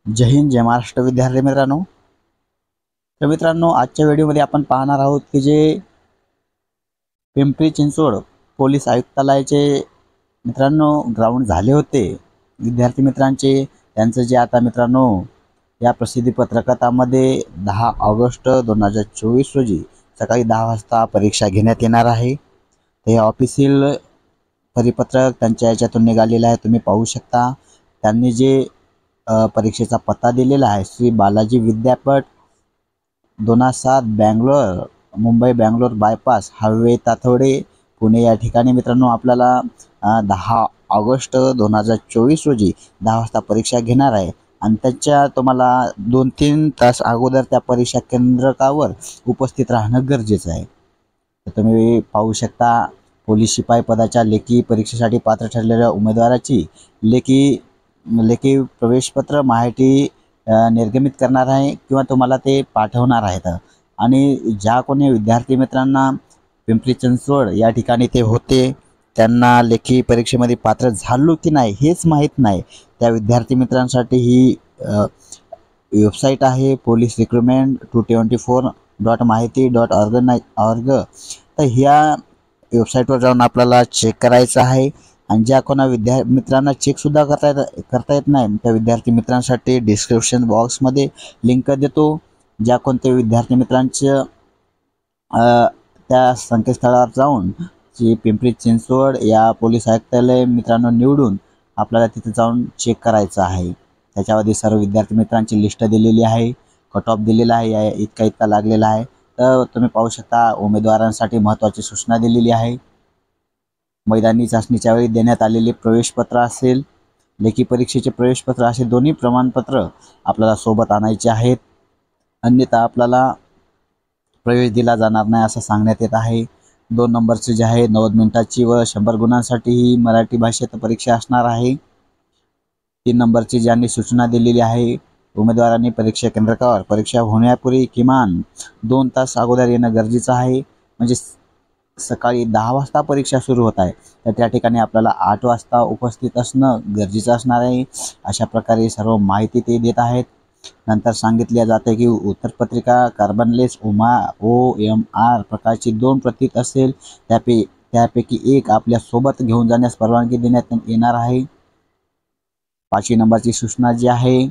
जय हिंद, जय महाराष्ट्र विद्यार्थी मित्रांनो. तर मित्रांनो, आजच्या व्हिडिओमध्ये आपण पाहणार आहोत की जे पिंपरी चिंचवड पोलीस आयुक्तालयाचे मित्रांनो ग्राउंड झाले होते विद्यार्थी मित्रांचे, त्यांचं जे आता मित्रांनो या प्रसिद्धी पत्रकामध्ये 10 ऑगस्ट 2024 रोजी सकाळी 10 वाजता परीक्षा घेण्यात येणार आहे. ते ऑफिशियल परिपत्रक त्यांच्या याच्यातून निघालेलं आहे, तुम्ही पाहू शकता. त्यांनी जे परीक्षेचा पत्ता दिलेला आहे, श्री बालाजी विद्यापीठ 27 बँगलोर, मुंबई बँगलोर बायपास हायवे ताथोडे पुणे या ठिकाणी मित्रांनो आपल्याला 10 ऑगस्ट 2024 रोजी 10 वाजता परीक्षा घेणार आहे. आणि त्याच्या तुम्हाला 2-3 तास अगोदर त्या परीक्षा केंद्रावर उपस्थित राहणं गरजेचं आहे. तर तुम्ही पाहू शकता, पोलीस शिपाई पदाच्या लेखी परीक्षेसाठी पात्र ठरलेल्या उमेदवाराची लेखी प्रवेशपत्र माहिती निर्गमित करणार आहे किंवा तुम्हाला ते पाठवणार आहेत. आणि ज्या कोणी विद्यार्थी मित्रांना पिंपरी चिंचवड या ठिकाणी ते होते, त्यांना लेखी परीक्षेमध्ये पात्र झालो की नाही हेच माहीत नाही, त्या विद्यार्थी मित्रांसाठी ही वेबसाईट आहे पोलीस रिक्रुटमेंट 224.mahiti.org. तर ह्या वेबसाईटवर जाऊन आपल्याला चेक करायचं आहे. आणि ज्या कोणा मित्रांना चेकसुद्धा करता येत नाही, त्या विद्यार्थी मित्रांसाठी डिस्क्रिप्शन बॉक्समध्ये लिंक देतो. ज्या कोणत्या विद्यार्थी मित्रांचं त्या संकेतस्थळावर जाऊन जी पिंपरी चिंचवड या पोलीस आयुक्तालय मित्रांनो निवडून आपल्याला तिथे जाऊन चेक करायचं आहे. त्याच्यामध्ये सर्व विद्यार्थी मित्रांची लिस्ट दिलेली आहे, कट ऑफ दिलेला आहे, इतका लागलेला आहे. तर तुम्ही पाहू शकता, उमेदवारांसाठी महत्त्वाची सूचना दिलेली आहे. मैदानी चाचणीच्या वेळी देण्यात आलेले प्रवेशपत्र असेल, लेखी परीक्षेचे प्रवेशपत्र असे दोन्ही प्रमाणपत्र आपल्याला सोबत आणायचे आहेत, अन्यथा आपल्याला प्रवेश दिला जाणार नाही असं सांगण्यात येत आहे. 2 नंबरचे जे आहे 90 मिनिटाची व 100 गुणांसाठी ही मराठी भाषेत परीक्षा असणार आहे. 3 नंबरची ज्यांनी सूचना दिलेली आहे, उमेदवारांनी परीक्षा केंद्रावर परीक्षा होण्यापूर्वी किमान 2 तास अगोदर येणं गरजेचं आहे. म्हणजे सकाळी 10 वाजता परीक्षा सुरू होत आहे, तर त्या ठिकाणी आपल्याला 8 वाजता उपस्थित असणं गरजेचं असणार आहे. अशा प्रकारे सर्व माहिती ते देत आहेत. नंतर सांगितले जाते की उत्तरपत्रिका कार्बनलेस OMR प्रकारची 2 प्रती असेल, त्यापैकी एक आपल्या सोबत घेऊन जाण्यास परवानगी देण्यात येणार आहे. 5 नंबरची सूचना जी आहे,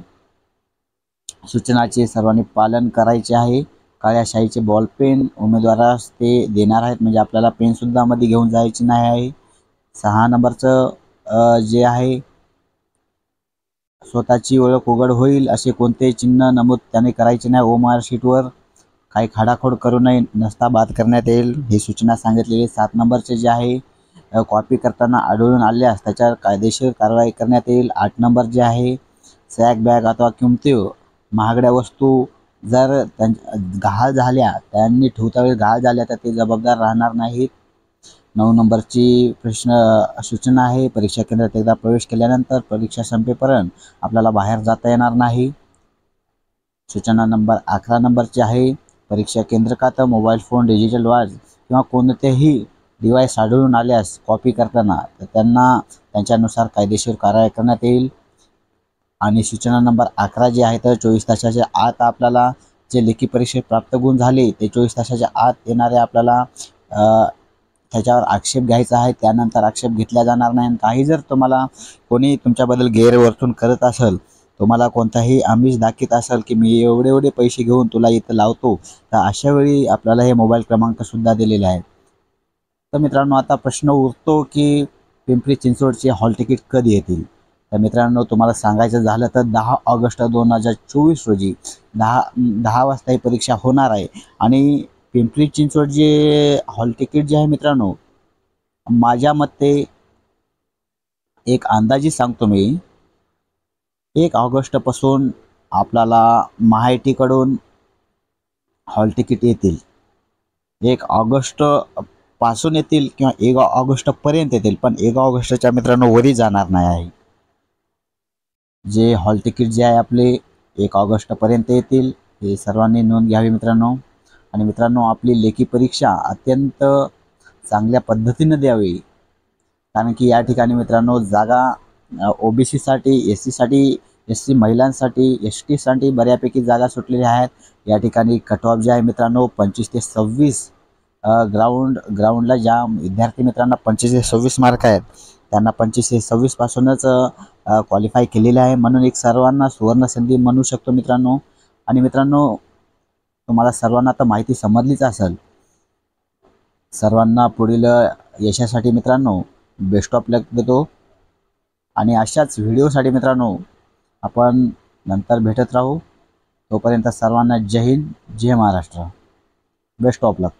सूचनाचे सर्वांनी पालन करायचे आहे. काळ्या शाईचे बॉलपेन उमेदवारास ते देणार आहेत, म्हणजे आपल्याला पेनसुद्धा मध्ये घेऊन जायची नाही आहे. 6 नंबरचं जे आहे, स्वतःची ओळख उघड होईल असे कोणतेही चिन्ह नमूद त्याने करायचे नाही. OMR शीटवर काही खाडाखोड करू नये, नसता बाद करण्यात येईल, ही सूचना सांगितलेली. 7 नंबरचे जे आहे, कॉपी करताना आढळून आल्यास त्याच्यावर कायदेशीर कारवाई करण्यात येईल. 8 नंबर जे आहे, सॅक बॅग अथवा किमती महागड्या वस्तू जर गहाळ झाल्या, त्यांनी ठेवतावेळी गहाळ झाल्या तर ते जबाबदार राहणार नाहीत. 9 नंबरची सूचना आहे, परीक्षा केंद्रात एकदा प्रवेश केल्यानंतर परीक्षा संपेपर्यंत आपल्याला बाहेर जाता येणार नाही. सूचना नंबर 11 नंबरची आहे, परीक्षा केंद्रात मोबाईल फोन, डिजिटल वॉच किंवा कोणतेही डिव्हाइस आढळून आल्यास कॉपी करताना तर त्यांना त्यांच्यानुसार कायदेशीर कारवाई करण्यात येईल. आणि सूचना नंबर 11 जी आहे, तर 24 तासाच्या आत आपल्याला जे लेखी परीक्षेत प्राप्त गुण झाले ते 24 तासाच्या आत येणारे आपल्याला त्याच्यावर आक्षेप घ्यायचा आहे. त्यानंतर आक्षेप घेतला जाणार नाही. काही जर तुम्हाला कोणी तुमच्याबद्दल गैरवर्तन करत असेल, तुम्हाला कोणताही आमिष दाखवत असेल की मी एवढे पैसे घेऊन तुला इथं लावतो, तर अशा वेळी आपल्याला हे मोबाईल क्रमांकसुद्धा दिलेले आहेत. तर मित्रांनो, आता प्रश्न उरतो की पिंपरी चिंचवडचे हॉल तिकीट कधी येतील. तर मित्रांनो, तुम्हाला सांगायचं झालं तर 10 ऑगस्ट 2024 रोजी 10 वाजता ही परीक्षा होणार आहे. आणि पिंपरी चिंचवड जे हॉल तिकीट जे आहे मित्रांनो, माझ्या मते एक अंदाजी सांगतो मी, 1 ऑगस्टपासून आपल्याला महाआयटीकडून हॉल तिकीट येतील. 1 ऑगस्ट पासून येतील किंवा 1 ऑगस्टपर्यंत येतील, पण 1 ऑगस्टच्या मित्रांनो वरी जाणार नाही आहे. जे हॉल तिकीट जे आहे आपले 1 ऑगस्टपर्यंत येतील, हे सर्वांनी नोंद घ्यावी मित्रांनो. आणि मित्रांनो, आपली लेखी परीक्षा अत्यंत चांगल्या पद्धतीनं द्यावी, कारण की या ठिकाणी मित्रांनो जागा OBC साठी, SC साठी SC महिलांसाठी ST साठी बऱ्यापैकी जागा सुटलेल्या आहेत. या ठिकाणी कट ऑफ जे आहे मित्रांनो 25 ते 26 ग्राउंडला ज्या विद्यार्थी मित्रांना 25 ते 26 मार्क आहेत त्यांना 25 ते 26 पासूनच क्वालिफाय केलेले आहे. म्हणून एक सर्वांना सुवर्ण संधी म्हणू शकतो मित्रांनो. आणि मित्रांनो तुम्हाला सर्वांना तर माहिती समजलीच असेल. सर्वांना पुढील यशासाठी मित्रांनो बेस्ट ऑफ लक देतो. आणि अशाच व्हिडिओसाठी मित्रांनो आपण नंतर भेटत राहू. तोपर्यंत सर्वांना जय हिंद, जय महाराष्ट्र. Best of luck.